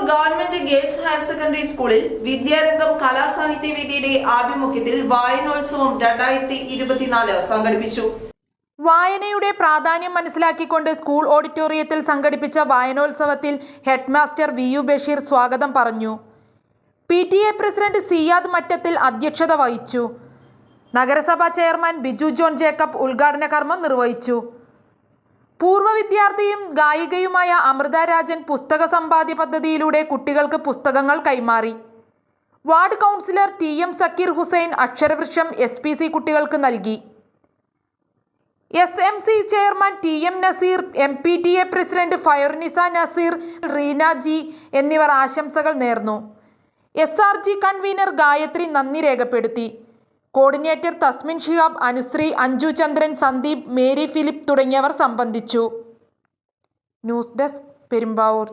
Government girls higher secondary സ്കൂളിൽ വിദ്യാരംഗം കലാസാഹിത്യവേദിയുടെ ആഭിമുഖ്യത്തിൽ വായനോത്സവം 2024 സംഘടിപ്പിച്ചു. വായനയുടെ പ്രാധാന്യം മനസ്സിലാക്കിക്കൊണ്ട് സ്കൂൾ ഓഡിറ്റോറിയത്തിൽ സംഘടിപ്പിച്ച വായനോത്സവത്തിൽ ഹെഡ്മാസ്റ്റർ വി.യു. ബഷീർ സ്വാഗതം പറഞ്ഞു. PTA പ്രസിഡന്റ് സിയാദ് മറ്റത്തിൽ അധ്യക്ഷത വഹിച്ചു. നഗരസഭാ ചെയർമാൻ ബിജു ജോൺ ജേക്കബ് ഉദ്ഘാടന കർമ്മം നിർവഹിച്ചു. പൂർവ്വ വിദ്യാർത്ഥിയും ഗായികയുമായ അമൃത രാജൻ പുസ്തക സമ്പാദ്യ പദ്ധതിയിലൂടെ കുട്ടികൾക്ക് പുസ്തകങ്ങൾ കൈമാറി. Ward councillor TM Zakir Hussain Aksharavriksham SPC കുട്ടികൾക്ക് നൽകി. SMC chairman TM Nazeer, MPTA president Fairunisa Nazeer, Reena G എന്നിവർ ആശംസകൾ നേർന്നു. SRG കൺവീനർ ഗായത്രി നന്ദി രേഖപ്പെടുത്തി. കോർഡിനേറ്റർ തസ്മിൻ ഷിഹാബ്, അനുശ്രീ, അഞ്ജു ചന്ദ്രൻ, സന്ദീപ്, മേരി ഫിലിപ്പ് തുടങ്ങിയവർ സംബന്ധിച്ചു. News desk, Perumbavoor.